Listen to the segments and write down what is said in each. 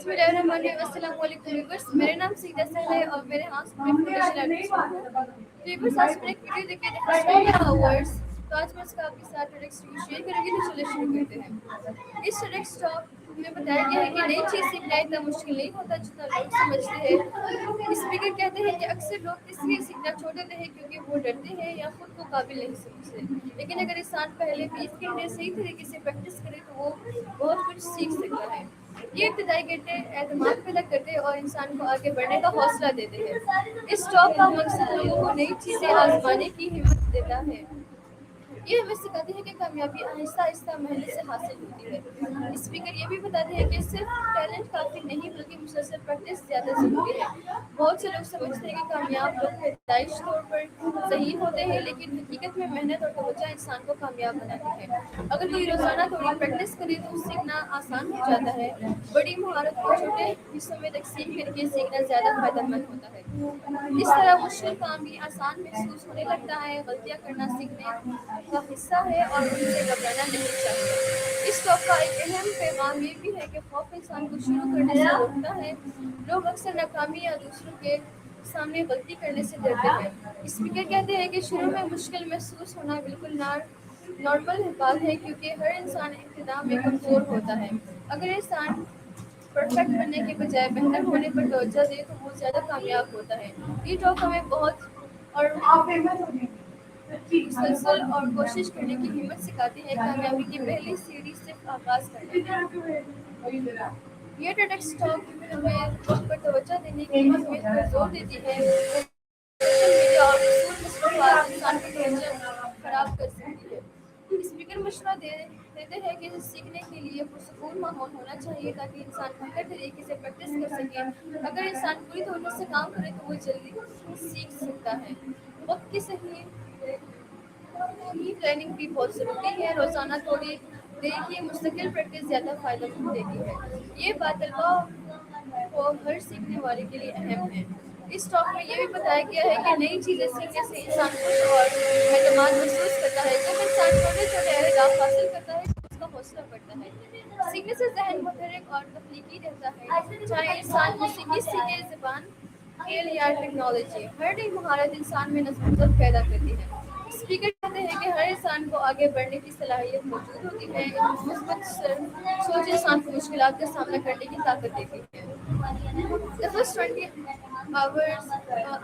बिस्मिल्लाहिर्रहमानिर्रहीम। अस्सलाम वालेकुम व्यूअर्स, मेरा नाम सीधा सहल है और मेरे यहाँ प्रोफेशनल व्यूअर्स। आज मैंने एक वीडियो देखी थी ऑस्ट्रेलिया अवार्ड्स, तो आज मैं इसका आपके साथ TEDx शेयर करूँगी। तो चलिए शुरू करते हैं। इस TEDx टॉक में बताया गया है कि नई चीज़ सीखना इतना मुश्किल नहीं होता जितना लोग समझते हैं। स्पीकर कहते हैं कि अक्सर लोग इसलिए सीखना छोड़ देते हैं क्योंकि वो डरते हैं या खुद को काबिल नहीं समझते, लेकिन अगर इंसान पहले 20 घंटे सही तरीके से प्रैक्टिस करे तो वो बहुत कुछ सीख सकता है। ये इब्तदाई घंटे एतमाद पैदा करते हैं और इंसान को आगे बढ़ने का हौसला देते हैं। इस टॉक का मकसद लोगों को नई चीज़ें आजमाने की हिम्मत देता है। ये हमें सिखाते हैं कि कामयाबी आहिस्ता आहिस्ता मेहनत से हासिल होती है। स्पीकर ये भी बताते हैं कि सिर्फ टैलेंट काफ़ी नहीं बल्कि मुसलसल प्रैक्टिस ज़्यादा ज़रूरी है। बहुत से लोग समझते हैं कि कामयाब लोग पैदाइश तौर पर सही होते हैं, लेकिन हकीकत में मेहनत और तवज्जो इंसान को कामयाब बनाती है। अगर कोई रोज़ाना थोड़ी प्रैक्टिस करे तो सीखना आसान हो जाता है। बड़ी महारत को छोटे हिस्सों में तकसीम करके सीखना ज़्यादा फायदेमंद होता है। इस तरह मुश्किल काम भी आसान महसूस होने लगता है। गलतियाँ करना सीखने का हिस्सा है और उनसे घबराना नहीं चाहिए। इस टॉक का एक अहम पैगाम ये भी है कि खौफ इंसान को शुरू करने से रोकता है। लोग अक्सर नाकामी या दूसरों के सामने गलती करने से डरते हैं। स्पीकर कहते हैं कि शुरू में मुश्किल महसूस होना बिल्कुल नॉर्मल बात है, क्योंकि हर इंसान इब्तिदा में कमज़ोर होता है। अगर इंसान परफेक्ट बनने के बजाय बेहतर होने पर तवज्जो दे तो वो ज़्यादा कामयाब होता है। ये टॉक हमें बहुत और मुसलसल और कोशिश करने की हिम्मत सिखाती है। कामयाबी की पहली सीढ़ी सिर्फ आगाज़ करना है। ये TEDx टॉक हमें वक्त पर तवज्जो देने की अहमियत पर जोर देती है। सोशल मीडिया और रसूल मसरूफ़ात इंसान की तवज्जो खराब कर सकती है। स्पीकर मशवरा देते हैं कि सीखने के लिए पुरसकून माहौल होना चाहिए ताकि इंसान बेहतर तरीके से प्रैक्टिस कर सके। अगर इंसान पूरी तवज्जो से काम करे तो वो जल्दी सीख सकता है। वक्त की सही ट्रेनिंग भी बहुत ज़रूरी है। रोज़ाना थोड़ी देर की मुस्तकिल प्रैक्टिस ज़्यादा फ़ायदेमंद देती है। ये बात तलबा को हर सीखने वाले के लिए अहम है। इस टॉक में ये भी बताया गया है कि नई चीज़ें सीखने से इंसान खुश और एतमाद महसूस करता है। जब इंसान छोटे छोटे अहदाफ हासिल करता है तो उसका हौसला बढ़ता है। सीखने से जहन मुतहरिक और तख्लीकी रहता है। चाहे इंसान मौसीकी सीखे, ज़बान, खेल या टेक्नोलॉजी, हर नई महारत इंसान में नज़र पैदा करती है। स्पीकर कहते हैं कि हर इंसान को आगे बढ़ने की सलाहियत मौजूद होती है। मुस्बत सोच इंसान को मुश्किलात का सामना करने की ताकत देती है। द फर्स्ट 20 आवर्स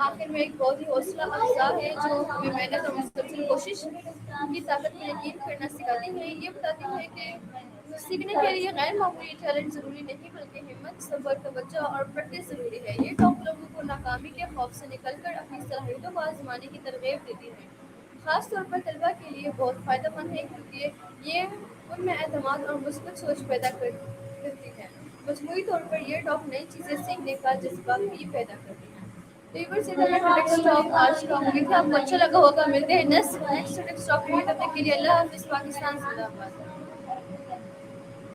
आखिर में एक बहुत ही हौसला अफजा है जो हमें मेहनत और मुसलसल कोशिश की ताकत पर यकीन करना सिखाती है। ये बताती है कि सीखने के लिए गैर मामूली टैलेंट ज़रूरी नहीं बल्कि हिम्मत, सब्र, तवज्जो और प्रैक्टिस ज़रूरी है। ये टॉक लोगों को नाकामी के खौफ से निकलकर अपनी सलाहियतों को आजमाने की तरगीब देती है। ख़ास तौर पर तलबा के लिए बहुत फ़ायदेमंद है क्योंकि ये उनमें एतमाद और मुस्बत सोच पैदा करती है। मजमूई तौर पर यह टॉक नई चीज़ें सीखने का जज्बा भी पैदा करती है। व्यूअर्स, ये था मेरा TEDx टॉक आज का। उम्मीद है आपको अच्छा लगा होगा। मिलते हैं नेक्स्ट TEDx टॉक में। तब तक के लिए अल्लाह हाफ़िज़। पाकिस्तान जिंदाबाद।